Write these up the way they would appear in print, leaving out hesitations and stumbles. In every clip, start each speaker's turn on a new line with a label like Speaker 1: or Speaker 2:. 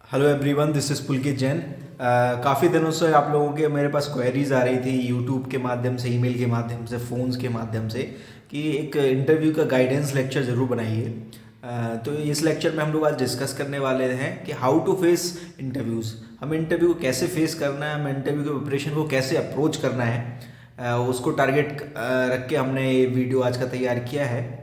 Speaker 1: Hello everyone, this is पुलकित जैन। काफ़ी दिनों से आप लोगों के मेरे पास क्वेरीज आ रही थी यूट्यूब के माध्यम से, ईमेल के माध्यम से, फ़ोन्स के माध्यम से कि एक इंटरव्यू का गाइडेंस लेक्चर ज़रूर बनाइए। तो इस लेक्चर में हम लोग आज डिस्कस करने वाले हैं कि हाउ टू फेस इंटरव्यूज़। हमें इंटरव्यू को कैसे फेस करना है, हमें इंटरव्यू के प्रिपरेशन को कैसे अप्रोच करना है, उसको टारगेट रख के हमने ये वीडियो आज का तैयार किया है।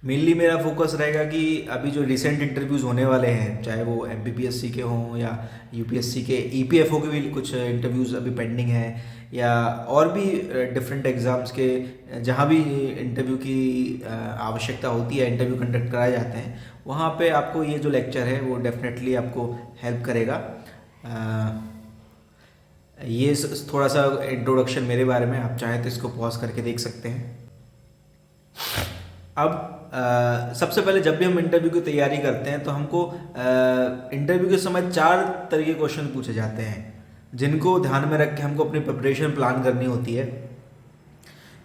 Speaker 1: मेनली मेरा फोकस रहेगा कि अभी जो रिसेंट इंटरव्यूज़ होने वाले हैं, चाहे वो एमपीपीएससी के हों या यूपीएससी के, ईपीएफओ के भी कुछ इंटरव्यूज़ अभी पेंडिंग हैं, या और भी डिफरेंट एग्ज़ाम्स के जहाँ भी इंटरव्यू की आवश्यकता होती है, इंटरव्यू कंडक्ट कराए जाते हैं, वहाँ पे आपको ये जो लेक्चर है वो डेफिनेटली आपको हेल्प करेगा। ये थोड़ा सा इंट्रोडक्शन मेरे बारे में, आप चाहें तो इसको पॉज करके देख सकते हैं। अब सबसे पहले जब भी हम इंटरव्यू की तैयारी करते हैं तो हमको इंटरव्यू के समय 4 तरह के क्वेश्चन पूछे जाते हैं, जिनको ध्यान में रख के हमको अपनी प्रिपरेशन प्लान करनी होती है।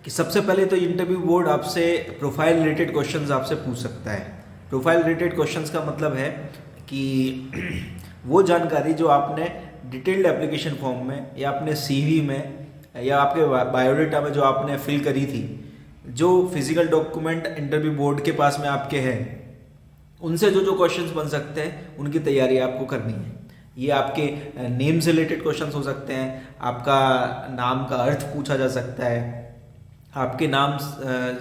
Speaker 1: कि सबसे पहले तो इंटरव्यू बोर्ड आपसे प्रोफाइल रिलेटेड क्वेश्चंस आपसे पूछ सकता है। प्रोफाइल रिलेटेड क्वेश्चंस का मतलब है कि वो जानकारी जो आपने डिटेल्ड एप्लीकेशन फॉर्म में या अपने सीवी में या आपके बायोडाटा में जो आपने फिल करी थी, जो फिजिकल डॉक्यूमेंट इंटरव्यू बोर्ड के पास में आपके हैं, उनसे जो जो क्वेश्चंस बन सकते हैं उनकी तैयारी आपको करनी है। ये आपके नेम से रिलेटेड क्वेश्चंस हो सकते हैं, आपका नाम का अर्थ पूछा जा सकता है, आपके नाम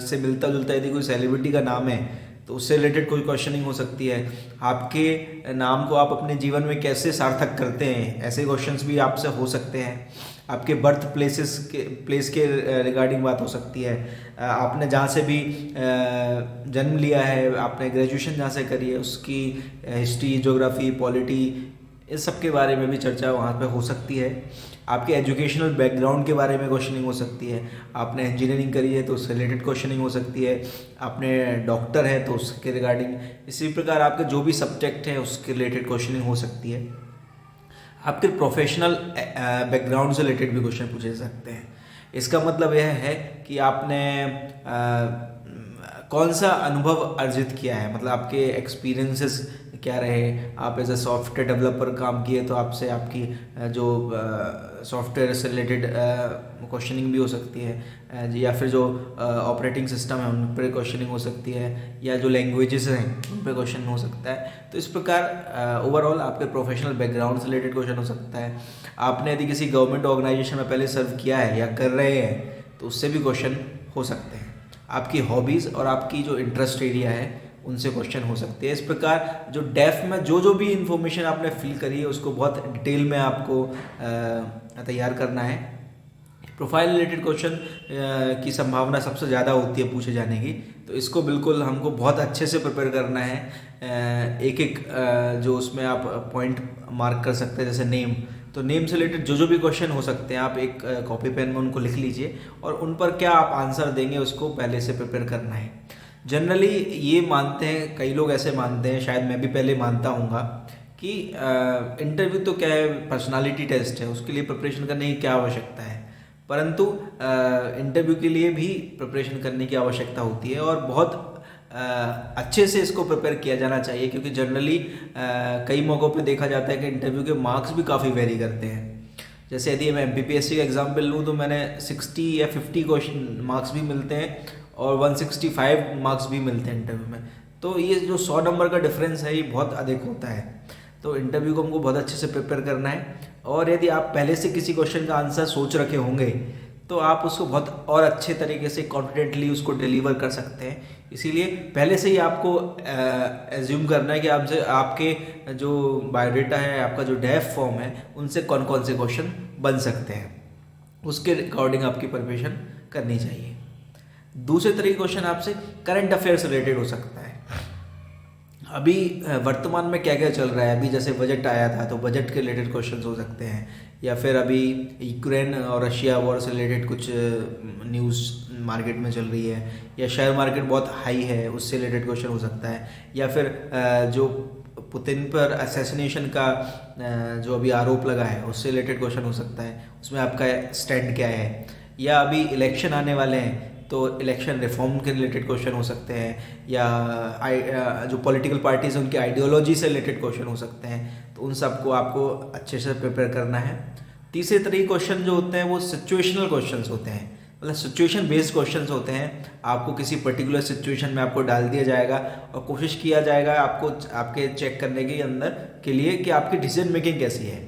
Speaker 1: से मिलता जुलता यदि कोई सेलिब्रिटी का नाम है तो उससे रिलेटेड कोई क्वेश्चनिंग हो सकती है। आपके नाम को आप अपने जीवन में कैसे सार्थक करते हैं, ऐसे क्वेश्चंस भी आपसे हो सकते हैं। आपके बर्थ प्लेस के रिगार्डिंग बात हो सकती है। आपने जहाँ से भी जन्म लिया है, आपने ग्रेजुएशन जहाँ से करी है, उसकी हिस्ट्री, ज्योग्राफी, पॉलिटी, इस सब के बारे में भी चर्चा वहाँ पे हो सकती है। आपके एजुकेशनल बैकग्राउंड के बारे में क्वेश्चनिंग हो सकती है। आपने इंजीनियरिंग करी है तो उससे रिलेटेड क्वेश्चनिंग हो सकती है। आपने डॉक्टर है तो उसके रिगार्डिंग, इसी प्रकार आपके जो भी सब्जेक्ट हैं उसके रिलेटेड क्वेश्चनिंग हो सकती है। आपके प्रोफेशनल बैकग्राउंड से रिलेटेड भी क्वेश्चन पूछे जा सकते हैं। इसका मतलब यह है कि आपने कौन सा अनुभव अर्जित किया है, मतलब आपके एक्सपीरियंसेस क्या रहे। आप एज अ सॉफ्टवेयर डेवलपर काम किए तो आपसे आपकी जो सॉफ्टवेयर से रिलेटेड क्वेश्चनिंग भी हो सकती है, या फिर जो ऑपरेटिंग सिस्टम है उन पर क्वेश्चनिंग हो सकती है, या जो लैंग्वेजेस हैं उन पर क्वेश्चन हो सकता है। तो इस प्रकार ओवरऑल आपके प्रोफेशनल बैकग्राउंड से रिलेटेड क्वेश्चन हो सकता है। आपने यदि किसी गवर्नमेंट ऑर्गेनाइजेशन में पहले सर्व किया है या कर रहे हैं तो उससे भी क्वेश्चन हो सकते हैं। आपकी हॉबीज़ और आपकी जो इंटरेस्ट एरिया है उनसे क्वेश्चन हो सकते हैं। इस प्रकार जो डेफ में जो भी इंफॉर्मेशन आपने फिल करी है उसको बहुत डिटेल में आपको तैयार करना है। प्रोफाइल रिलेटेड क्वेश्चन की संभावना सबसे ज़्यादा होती है पूछे जाने की, तो इसको बिल्कुल हमको बहुत अच्छे से प्रिपेयर करना है। एक एक जो उसमें आप पॉइंट मार्क कर सकते हैं, जैसे नेम, तो नेम से रिलेटेड जो भी क्वेश्चन हो सकते हैं आप एक कॉपी पेन में उनको लिख लीजिए और उन पर क्या आप आंसर देंगे उसको पहले से प्रिपेयर करना है। जनरली ये मानते हैं, कई लोग ऐसे मानते हैं, शायद मैं भी पहले मानता हूँगा कि इंटरव्यू तो क्या है, पर्सनालिटी टेस्ट है, उसके लिए प्रिपरेशन करने की क्या आवश्यकता है। परंतु इंटरव्यू के लिए भी प्रिपरेशन करने की आवश्यकता होती है और बहुत अच्छे से इसको प्रिपेयर किया जाना चाहिए, क्योंकि जनरली कई मौक़ों पे देखा जाता है कि इंटरव्यू के मार्क्स भी काफ़ी वेरी करते हैं। जैसे यदि मैं एमपीपीएससी का एग्जाम्पल लूँ तो मैंने 60 या 50 क्वेश्चन मार्क्स भी मिलते हैं और 165 मार्क्स भी मिलते हैं इंटरव्यू में। तो ये जो 100 नंबर का डिफरेंस है ये बहुत अधिक होता है। तो इंटरव्यू को हमको बहुत अच्छे से प्रिपेयर करना है, और यदि आप पहले से किसी क्वेश्चन का आंसर सोच रखे होंगे तो आप उसको बहुत और अच्छे तरीके से कॉन्फिडेंटली उसको डिलीवर कर सकते हैं। इसीलिए पहले से ही आपको एज्यूम करना है कि आपसे आपके जो बायोडाटा है, आपका जो डेफ फॉर्म है, उनसे कौन कौन से क्वेश्चन बन सकते हैं, उसके अकॉर्डिंग आपकी प्रिपरेशन करनी चाहिए। दूसरे तरह के क्वेश्चन आपसे करंट अफेयर्स रिलेटेड हो सकता है। अभी वर्तमान में क्या क्या चल रहा है, अभी जैसे बजट आया था तो बजट के रिलेटेड क्वेश्चंस हो सकते हैं, या फिर अभी यूक्रेन और रशिया वॉर से रिलेटेड कुछ न्यूज़ मार्केट में चल रही है, या शेयर मार्केट बहुत हाई है उससे रिलेटेड क्वेश्चन हो सकता है, या फिर जो पुतिन पर असैसिनेशन का जो अभी आरोप लगा है उससे रिलेटेड क्वेश्चन हो सकता है, उसमें आपका स्टैंड क्या है। या अभी इलेक्शन आने वाले हैं तो इलेक्शन रिफॉर्म के रिलेटेड क्वेश्चन हो सकते हैं, या जो पॉलिटिकल पार्टीज हैं उनकी आइडियोलॉजी से रिलेटेड क्वेश्चन हो सकते हैं। तो उन सबको आपको अच्छे से प्रिपेयर करना है। तीसरे तरह के क्वेश्चन जो होते हैं वो सिचुएशनल क्वेश्चंस होते हैं, मतलब सिचुएशन बेस्ड क्वेश्चंस होते हैं। आपको किसी पर्टिकुलर सिचुएशन में आपको डाल दिया जाएगा और कोशिश किया जाएगा आपको आपके चेक करने के अंदर के लिए कि आपकी डिसीजन मेकिंग कैसी है।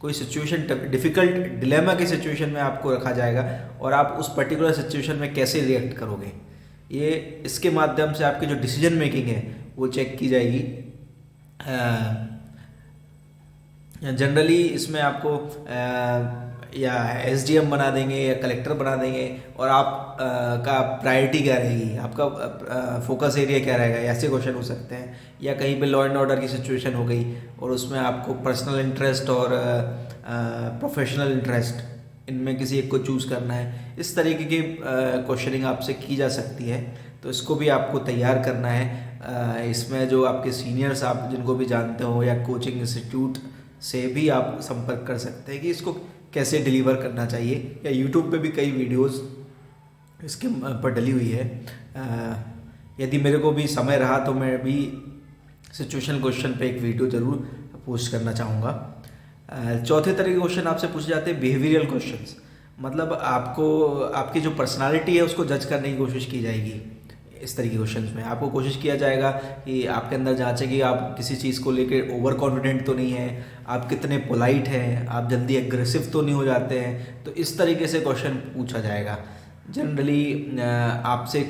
Speaker 1: कोई सिचुएशन डिफ़िकल्ट डिलेमा की सिचुएशन में आपको रखा जाएगा और आप उस पर्टिकुलर सिचुएशन में कैसे रिएक्ट करोगे, ये इसके माध्यम से आपकी जो डिसीजन मेकिंग है वो चेक की जाएगी। जनरली इसमें आपको या एसडीएम बना देंगे या कलेक्टर बना देंगे और आप का प्रायोरिटी क्या रहेगी, आपका फोकस एरिया क्या रहेगा, ऐसे क्वेश्चन हो सकते हैं। या कहीं पे लॉ एंड ऑर्डर की सिचुएशन हो गई और उसमें आपको पर्सनल इंटरेस्ट और प्रोफेशनल इंटरेस्ट इनमें किसी एक को चूज़ करना है। इस तरीके की क्वेश्चनिंग आपसे की जा सकती है, तो इसको भी आपको तैयार करना है। इसमें जो आपके सीनियर्स आप जिनको भी जानते हो या कोचिंग इंस्टीट्यूट से भी आप संपर्क कर सकते हैं कि इसको कैसे डिलीवर करना चाहिए, या यूट्यूब पे भी कई वीडियोस इसके पर डली हुई है। यदि मेरे को भी समय रहा तो मैं भी सिचुएशनल क्वेश्चन पे एक वीडियो ज़रूर पोस्ट करना चाहूँगा। चौथे तरह के क्वेश्चन आपसे पूछे जाते हैं बिहेवियरल क्वेश्चंस, मतलब आपको आपकी जो पर्सनालिटी है उसको जज करने की कोशिश की जाएगी। इस तरह के क्वेश्चंस में आपको कोशिश किया जाएगा कि आपके अंदर जांचे कि आप किसी चीज़ को लेकर ओवर कॉन्फिडेंट तो नहीं है, आप कितने पोलाइट हैं, आप जल्दी एग्रेसिव तो नहीं हो जाते हैं। तो इस तरीके से क्वेश्चन पूछा जाएगा। जनरली आपसे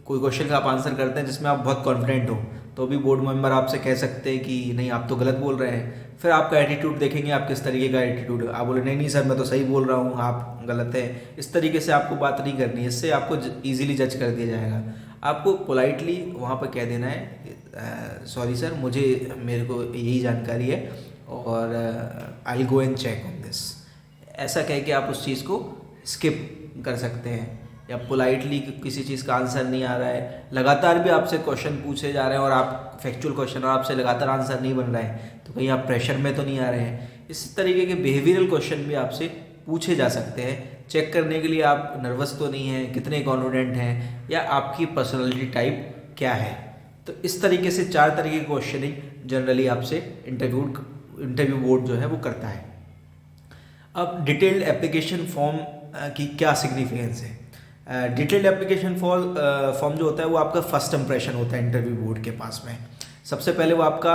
Speaker 1: कोई क्वेश्चन का आप आंसर करते हैं जिसमें आप बहुत कॉन्फिडेंट हो, तो भी बोर्ड मेंबर आपसे कह सकते हैं कि नहीं आप तो गलत बोल रहे हैं। फिर आपका एटीट्यूड देखेंगे, आप किस तरीके का एटीट्यूड है। आप बोले नहीं नहीं सर मैं तो सही बोल रहा हूँ, आप गलत है। इस तरीके से आपको बात नहीं करनी है, इससे आपको ईजिली जज कर दिया जाएगा। आपको पोलाइटली वहाँ पर कह देना है सॉरी सर मेरे को यही जानकारी है और I will go and check on this. ऐसा कह के आप उस चीज़ को स्किप कर सकते हैं। या पोलाइटली किसी चीज़ का आंसर नहीं आ रहा है, लगातार भी आपसे क्वेश्चन पूछे जा रहे हैं और आप फैक्चुअल क्वेश्चन और आपसे लगातार आंसर नहीं बन रहा है, तो कहीं आप प्रेशर में तो नहीं आ रहे हैं। इस तरीके के बिहेवियरल क्वेश्चन भी आपसे पूछे जा सकते हैं, चेक करने के लिए आप नर्वस तो नहीं हैं, कितने कॉन्फिडेंट हैं, या आपकी पर्सनैलिटी टाइप क्या है। तो इस तरीके से 4 तरीके की क्वेश्चनिंग जनरली आपसे इंटरव्यू बोर्ड जो है वो करता है। अब डिटेल्ड एप्लीकेशन फॉर्म की क्या सिग्निफिकेंस है। डिटेल्ड एप्लीकेशन फॉर्म जो होता है वो आपका फर्स्ट इंप्रेशन होता है इंटरव्यू बोर्ड के पास में। सबसे पहले वो आपका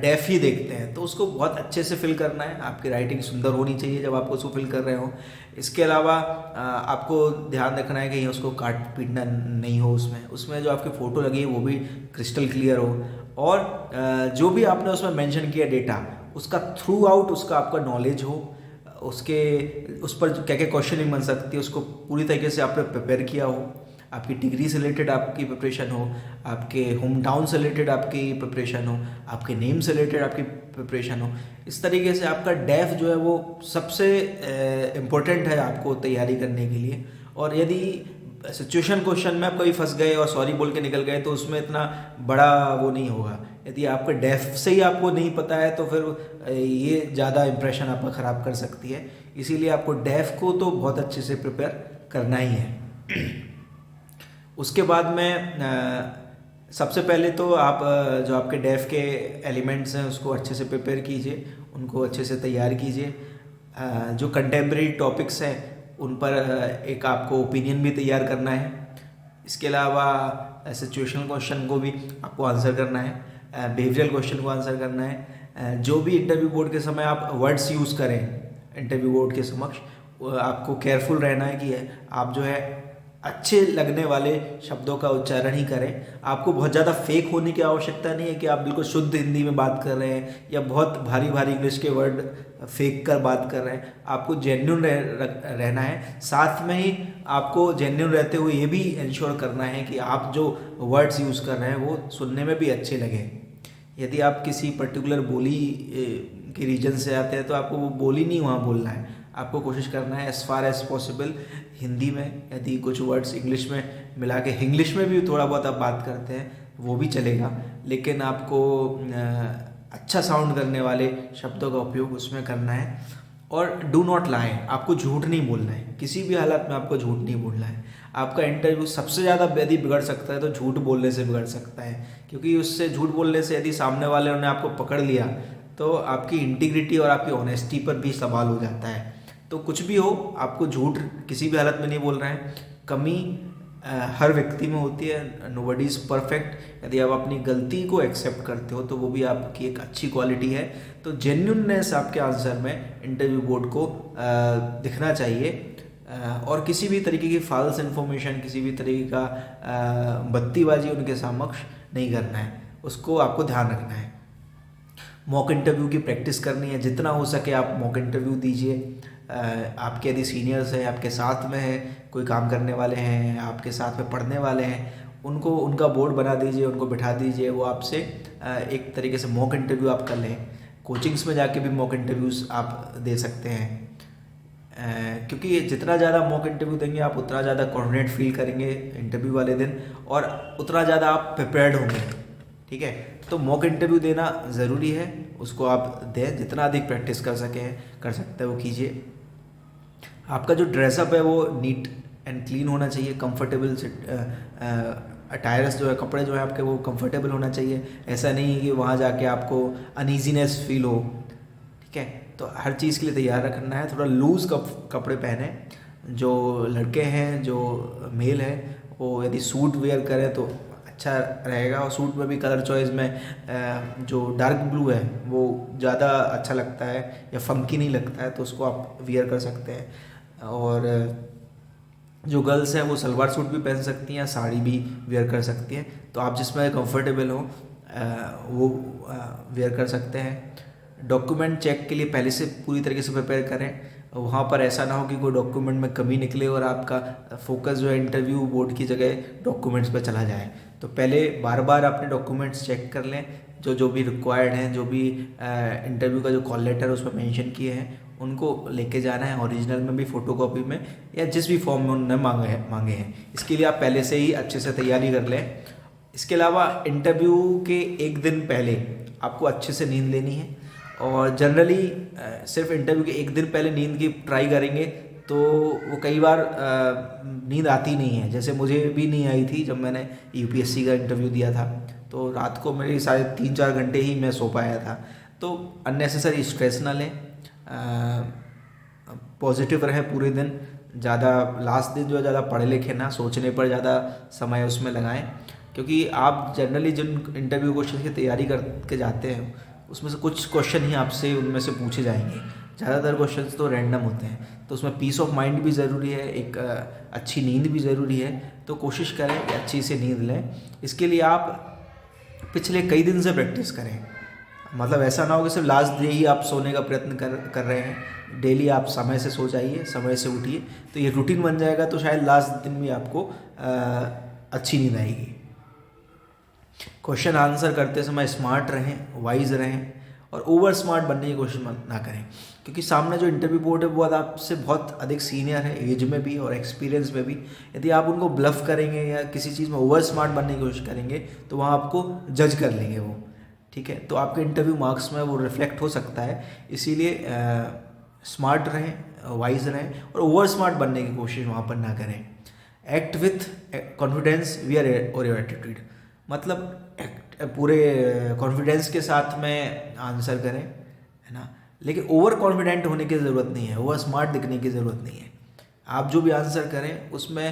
Speaker 1: डेफ ही देखते हैं, तो उसको बहुत अच्छे से फिल करना है। आपकी राइटिंग सुंदर होनी चाहिए जब आपको उसको फिल कर रहे हो। इसके अलावा आपको ध्यान रखना है कि उसको काट पीटना नहीं हो, उसमें जो आपकी फ़ोटो लगी है वो भी क्रिस्टल क्लियर हो, और जो भी आपने उसमें मेंशन किया डेटा उसका थ्रू आउट उसका आपका नॉलेज हो, उस पर क्या क्या क्वेश्चनिंग बन सकती है उसको पूरी तरीके से आपने प्रिपेयर किया हो। आपकी डिग्री से रिलेटेड आपकी प्रिपरेशन हो, आपके होम टाउन से रिलेटेड आपकी प्रिपरेशन हो, आपके नेम से रिलेटेड आपकी प्रिपरेशन हो। इस तरीके से आपका डेफ जो है वो सबसे इम्पोर्टेंट है आपको तैयारी करने के लिए। और यदि सिचुएशन क्वेश्चन में आप कभी फंस गए और सॉरी बोल के निकल गए तो उसमें इतना बड़ा वो नहीं होगा। यदि आपका डेफ से ही आपको नहीं पता है तो फिर ये ज़्यादा इंप्रेशन आपका ख़राब कर सकती है। इसीलिए आपको डेफ को तो बहुत अच्छे से प्रिपेयर करना ही है। उसके बाद में सबसे पहले तो आप जो आपके डेफ के एलिमेंट्स हैं उसको अच्छे से प्रिपेयर कीजिए, उनको अच्छे से तैयार कीजिए। जो कंटेम्प्रेरी टॉपिक्स हैं उन पर एक आपको ओपिनियन भी तैयार करना है। इसके अलावा सिचुएशनल क्वेश्चन को भी आपको आंसर करना है, बिहेवियरल क्वेश्चन को आंसर करना है। जो भी इंटरव्यू बोर्ड के समय आप वर्ड्स यूज़ करें इंटरव्यू बोर्ड के समक्ष, आपको केयरफुल रहना है कि आप जो है अच्छे लगने वाले शब्दों का उच्चारण ही करें। आपको बहुत ज़्यादा फेक होने की आवश्यकता नहीं है कि आप बिल्कुल शुद्ध हिंदी में बात कर रहे हैं या बहुत भारी भारी इंग्लिश के वर्ड फेक कर बात कर रहे हैं। आपको जेन्युइन रहना है। साथ में ही आपको जेन्युइन रहते हुए ये भी इंश्योर करना है कि आप जो वर्ड्स यूज़ कर रहे हैं वो सुनने में भी अच्छे लगें। यदि आप किसी पर्टिकुलर बोली के रीजन से आते हैं तो आपको वो बोली नहीं वहाँ बोलना है। आपको कोशिश करना है as far as possible Hindi में, यदि कुछ वर्ड्स इंग्लिश में मिला के इंग्लिश में भी थोड़ा बहुत आप बात करते हैं वो भी चलेगा, लेकिन आपको अच्छा साउंड करने वाले शब्दों का उपयोग उसमें करना है। और डू नॉट लाई, आपको झूठ नहीं बोलना है, किसी भी हालत में आपको झूठ नहीं बोलना है। आपका इंटरव्यू सबसे ज़्यादा यदि बिगड़ सकता है तो झूठ बोलने से बिगड़ सकता है, क्योंकि उससे झूठ बोलने से यदि सामने वाले ने आपको पकड़ लिया तो आपकी इंटीग्रिटी और आपकी ऑनेस्टी पर भी सवाल हो जाता है। तो कुछ भी हो, आपको झूठ किसी भी हालत में नहीं बोल रहे हैं। कमी हर व्यक्ति में होती है, नोबडी इज़ परफेक्ट। यदि आप अपनी गलती को एक्सेप्ट करते हो तो वो भी आपकी एक अच्छी क्वालिटी है। तो जेन्युइननेस आपके आंसर में इंटरव्यू बोर्ड को दिखना चाहिए, और किसी भी तरीके की फॉल्स इन्फॉर्मेशन, किसी भी तरीके का बत्तीबाजी उनके समक्ष नहीं करना है, उसको आपको ध्यान रखना है। मॉक इंटरव्यू की प्रैक्टिस करनी है, जितना हो सके आप मॉक इंटरव्यू दीजिए। आपके यदि सीनियर्स हैं, आपके साथ में है, कोई काम करने वाले हैं, आपके साथ में पढ़ने वाले हैं, उनको उनका बोर्ड बना दीजिए, उनको बिठा दीजिए, वो आपसे एक तरीके से मॉक इंटरव्यू आप कर लें। कोचिंग्स में जाके भी मॉक इंटरव्यूज़ आप दे सकते हैं, क्योंकि जितना ज़्यादा मॉक इंटरव्यू देंगे आप उतना ज़्यादा कॉन्फिडेंट फील करेंगे इंटरव्यू वाले दिन, और उतना ज़्यादा आप प्रिपेयर्ड होंगे। ठीक है, तो मॉक इंटरव्यू देना ज़रूरी है, उसको आप दें, जितना अधिक प्रैक्टिस कर सकते हैं वो कीजिए। आपका जो ड्रेसअप है वो नीट एंड क्लीन होना चाहिए, कंफर्टेबल अटायर्स जो है, कपड़े जो है आपके वो कंफर्टेबल होना चाहिए। ऐसा नहीं है कि वहाँ जाके आपको अनईजीनेस फील हो। ठीक है, तो हर चीज़ के लिए तैयार रखना है। थोड़ा लूज़ कपड़े पहने। जो लड़के हैं, जो मेल है, वो यदि सूट वेयर करें तो अच्छा रहेगा, और सूट में भी कलर चॉइस में जो डार्क ब्लू है वो ज़्यादा अच्छा लगता है या फंकी नहीं लगता है, तो उसको आप वियर कर सकते हैं। और जो गर्ल्स हैं वो सलवार सूट भी पहन सकती हैं या साड़ी भी वेयर कर सकती हैं, तो आप जिसमें कंफर्टेबल हो वो वेयर कर सकते हैं। डॉक्यूमेंट चेक के लिए पहले से पूरी तरीके से प्रिपेयर करें, वहाँ पर ऐसा ना हो कि कोई डॉक्यूमेंट में कमी निकले और आपका फोकस जो है इंटरव्यू बोर्ड की जगह डॉक्यूमेंट्स पर चला जाए। तो पहले बार बार अपने डॉक्यूमेंट्स चेक कर लें, जो भी रिक्वायर्ड हैं, जो भी इंटरव्यू का जो कॉल लेटर है उसमें मेंशन किए हैं उनको लेके जाना है, ओरिजिनल में भी, फोटोकॉपी में, या जिस भी फॉर्म में उन्होंने मांगे हैं। इसके लिए आप पहले से ही अच्छे से तैयारी कर लें। इसके अलावा इंटरव्यू के एक दिन पहले आपको अच्छे से नींद लेनी है, और जनरली सिर्फ इंटरव्यू के एक दिन पहले नींद की ट्राई करेंगे तो वो कई बार नींद आती नहीं है। जैसे मुझे भी नहीं आई थी जब मैंने यूपीएससी का इंटरव्यू दिया था, तो रात को मेरे शायद 3-4 घंटे ही मैं सो पाया था। तो अननेसेसरी स्ट्रेस ना लें, पॉजिटिव रहें पूरे दिन। ज़्यादा लास्ट दिन जो है ज़्यादा पढ़े लिखे ना, सोचने पर ज़्यादा समय उसमें लगाएं, क्योंकि आप जनरली जिन इंटरव्यू क्वेश्चन की तैयारी करके जाते हैं उसमें से कुछ क्वेश्चन ही आपसे उनमें से पूछे जाएंगे, ज़्यादातर क्वेश्चंस तो रैंडम होते हैं। तो उसमें पीस ऑफ माइंड भी ज़रूरी है, एक अच्छी नींद भी ज़रूरी है। तो कोशिश करें कि अच्छी से नींद लें। इसके लिए आप पिछले कई दिन से प्रैक्टिस करें, मतलब ऐसा ना हो कि सिर्फ लास्ट डे ही आप सोने का प्रयत्न कर रहे हैं। डेली आप समय से सो जाइए, समय से उठिए, तो ये रूटीन बन जाएगा, तो शायद लास्ट दिन भी आपको अच्छी नींद आएगी। क्वेश्चन आंसर करते समय स्मार्ट रहें, वाइज रहें, और ओवर स्मार्ट बनने की कोशिश ना करें, क्योंकि सामने जो इंटरव्यू बोर्ड है वो आपसे बहुत अधिक सीनियर है, एज में भी और एक्सपीरियंस में भी। यदि आप उनको ब्लफ करेंगे या किसी चीज़ में ओवर स्मार्ट बनने की कोशिश करेंगे तो वहाँ आपको जज कर लेंगे वो। ठीक है, तो आपके इंटरव्यू मार्क्स में वो रिफ्लेक्ट हो सकता है। इसीलिए स्मार्ट रहें, वाइज रहें, और ओवर स्मार्ट बनने की कोशिश वहाँ पर ना करें। एक्ट विथ कॉन्फिडेंस वियर और योर एटीट्यूड, मतलब पूरे कॉन्फिडेंस के साथ में आंसर करें, है ना, लेकिन ओवर कॉन्फिडेंट होने की ज़रूरत नहीं है, ओवर स्मार्ट दिखने की ज़रूरत नहीं है। आप जो भी आंसर करें उसमें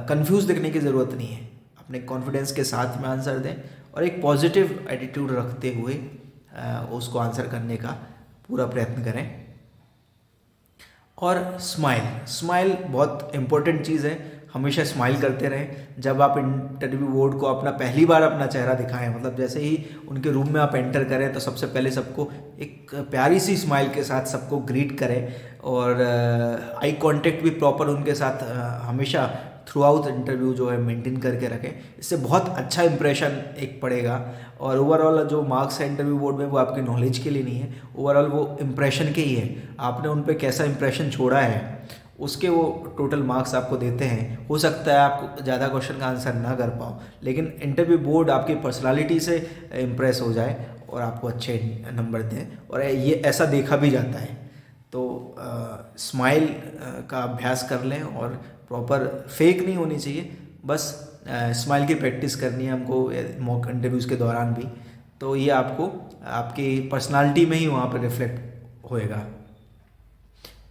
Speaker 1: कंफ्यूज दिखने की ज़रूरत नहीं है। अपने कॉन्फिडेंस के साथ में आंसर दें और एक पॉजिटिव एटीट्यूड रखते हुए उसको आंसर करने का पूरा प्रयत्न करें। और स्माइल बहुत इम्पोर्टेंट चीज़ है, हमेशा स्माइल करते रहें। जब आप इंटरव्यू बोर्ड को पहली बार अपना चेहरा दिखाएं, मतलब जैसे ही उनके रूम में आप एंटर करें तो सबसे पहले सबको एक प्यारी सी स्माइल के साथ सबको ग्रीट करें, और आई कांटेक्ट भी प्रॉपर उनके साथ हमेशा थ्रू आउट इंटरव्यू जो है मेंटेन करके रखें। इससे बहुत अच्छा इंप्रेशन एक पड़ेगा, और ओवरऑल जो मार्क्स है इंटरव्यू बोर्ड में वो आपकी नॉलेज के लिए नहीं है, ओवरऑल वो इम्प्रेशन के ही है। आपने उन पर कैसा इंप्रेशन छोड़ा है उसके वो टोटल मार्क्स आपको देते हैं। हो सकता है आप ज़्यादा क्वेश्चन का आंसर ना कर पाओ, लेकिन इंटरव्यू बोर्ड आपकी पर्सनालिटी से इम्प्रेस हो जाए और आपको अच्छे नंबर दें, और ये ऐसा देखा भी जाता है। तो स्माइल का अभ्यास कर लें और प्रॉपर फेक नहीं होनी चाहिए, बस स्माइल की प्रैक्टिस करनी है हमको मॉक इंटरव्यूज़ के दौरान भी। तो ये आपको आपकी पर्सनालिटी में ही वहाँ पर रिफ्लेक्ट होएगा।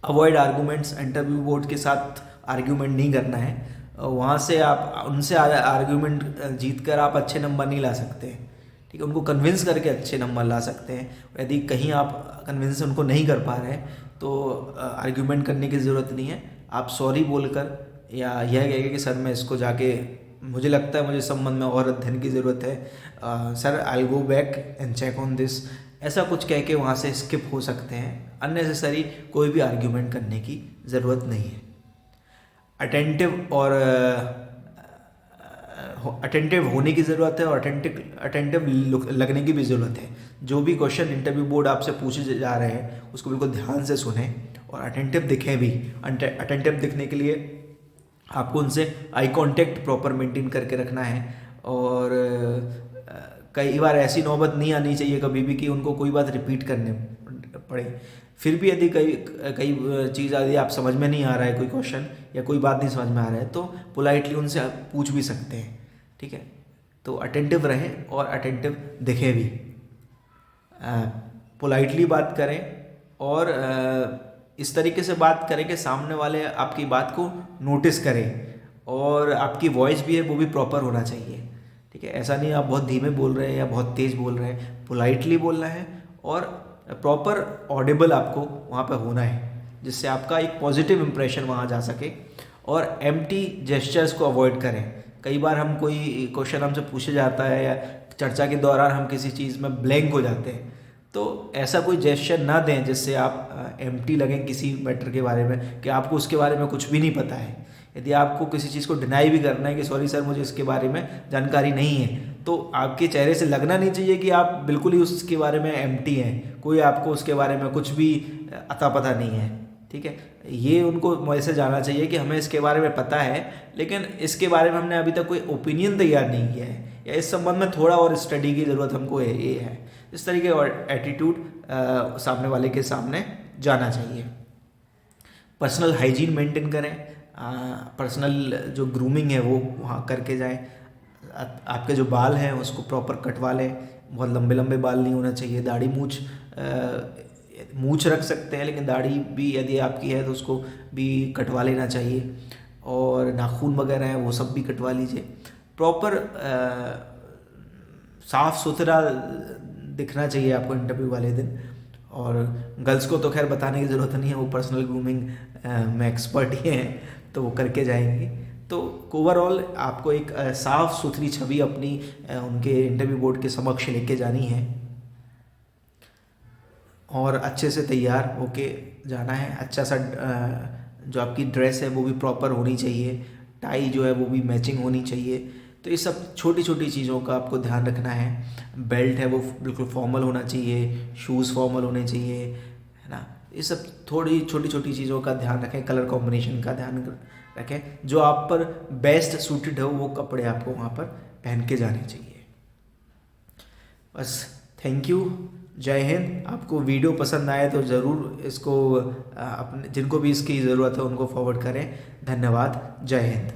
Speaker 1: अवॉइड आर्गूमेंट्स, इंटरव्यू बोर्ड के साथ आर्ग्यूमेंट नहीं करना है। वहाँ से आप उनसे आर्ग्यूमेंट जीत कर आप अच्छे नंबर नहीं ला सकते, ठीक है। उनको कन्विंस करके अच्छे नंबर ला सकते हैं। यदि कहीं आप कन्विंस उनको नहीं कर पा रहे हैं तो आर्ग्यूमेंट करने की ज़रूरत नहीं है। आप सॉरी बोलकर या यह कहेंगे कि सर मैं इसको जाके, मुझे लगता है मुझे इस संबंध में और अध्ययन की ज़रूरत है, sir I will go back and check on this, ऐसा कुछ कह के वहाँ से स्किप हो सकते हैं। अननेसेसरी कोई भी आर्ग्यूमेंट करने की ज़रूरत नहीं है। अटेंटिव और अटेंटिव होने की ज़रूरत है और अटेंटिव लगने की भी ज़रूरत है। जो भी क्वेश्चन इंटरव्यू बोर्ड आपसे पूछे जा रहे हैं उसको बिल्कुल ध्यान से सुने और अटेंटिव दिखें भी। अटेंटिव दिखने के लिए आपको उनसे आई कांटेक्ट प्रॉपर मेंटेन करके रखना है। और कई बार ऐसी नौबत नहीं आनी चाहिए कभी भी कि उनको कोई बात रिपीट करने पड़े। फिर भी यदि कई चीज़ यदि आप समझ में नहीं आ रहा है, कोई क्वेश्चन या कोई बात नहीं समझ में आ रहा है, तो पोलाइटली उनसे आप पूछ भी सकते हैं, ठीक है। तो अटेंटिव रहें और अटेंटिव दिखें भी, पोलाइटली बात करें और इस तरीके से बात करें कि सामने वाले आपकी बात को नोटिस करें और आपकी वॉइस भी है वो भी प्रॉपर होना चाहिए, ठीक है। ऐसा नहीं आप बहुत धीमे बोल रहे हैं या बहुत तेज़ बोल रहे हैं, पोलाइटली बोलना है और प्रॉपर ऑडिबल आपको वहाँ पे होना है, जिससे आपका एक पॉजिटिव इंप्रेशन वहाँ जा सके। और एम्प्टी जेस्चर्स को अवॉइड करें। कई बार हम कोई क्वेश्चन हमसे पूछे जाता है या चर्चा के दौरान हम किसी चीज़ में ब्लैंक हो जाते हैं, तो ऐसा कोई जेस्चर ना दें जिससे आप एम्प्टी लगें किसी मैटर के बारे में, कि आपको उसके बारे में कुछ भी नहीं पता है। यदि आपको किसी चीज़ को डिनाई भी करना है कि सॉरी सर मुझे इसके बारे में जानकारी नहीं है, तो आपके चेहरे से लगना नहीं चाहिए कि आप बिल्कुल ही उसके बारे में एम्प्टी हैं, कोई आपको उसके बारे में कुछ भी अता पता नहीं है, ठीक है। ये उनको वैसे जाना चाहिए कि हमें इसके बारे में पता है लेकिन इसके बारे में हमने अभी तक कोई ओपिनियन तैयार नहीं किया है या इस संबंध में थोड़ा और स्टडी की ज़रूरत हमको ये है। इस तरीके का एटीट्यूड सामने वाले के सामने जाना चाहिए। पर्सनल हाइजीन मेंटेन करें, पर्सनल जो ग्रूमिंग है वो वहाँ करके जाएं। आपके जो बाल हैं उसको प्रॉपर कटवा लें, बहुत लंबे लंबे बाल नहीं होना चाहिए। दाढ़ी मूछ रख सकते हैं लेकिन दाढ़ी भी यदि आपकी है तो उसको भी कटवा लेना चाहिए। और नाखून वगैरह हैं वो सब भी कटवा लीजिए। प्रॉपर साफ़ सुथरा दिखना चाहिए आपको इंटरव्यू वाले दिन। और गर्ल्स को तो खैर बताने की ज़रूरत नहीं है, वो पर्सनल ग्रूमिंग में एक्सपर्ट ही हैं तो वो करके जाएंगी। तो ओवरऑल आपको एक साफ़ सुथरी छवि अपनी उनके इंटरव्यू बोर्ड के समक्ष लेके जानी है और अच्छे से तैयार होके जाना है। अच्छा सा जो आपकी ड्रेस है वो भी प्रॉपर होनी चाहिए, टाई जो है वो भी मैचिंग होनी चाहिए। तो ये सब छोटी छोटी चीज़ों का आपको ध्यान रखना है। बेल्ट है वो बिल्कुल फॉर्मल होना चाहिए, शूज़ फॉर्मल होने चाहिए, है ना। ये सब थोड़ी छोटी छोटी चीज़ों का ध्यान रखें। कलर कॉम्बिनेशन का ध्यान रखें, जो आप पर बेस्ट सूटेड हो वो कपड़े आपको वहाँ पर पहन के जाने चाहिए। बस, थैंक यू, जय हिंद। आपको वीडियो पसंद आए तो ज़रूर इसको अपने जिनको भी इसकी ज़रूरत है उनको फॉरवर्ड करें। धन्यवाद, जय हिंद।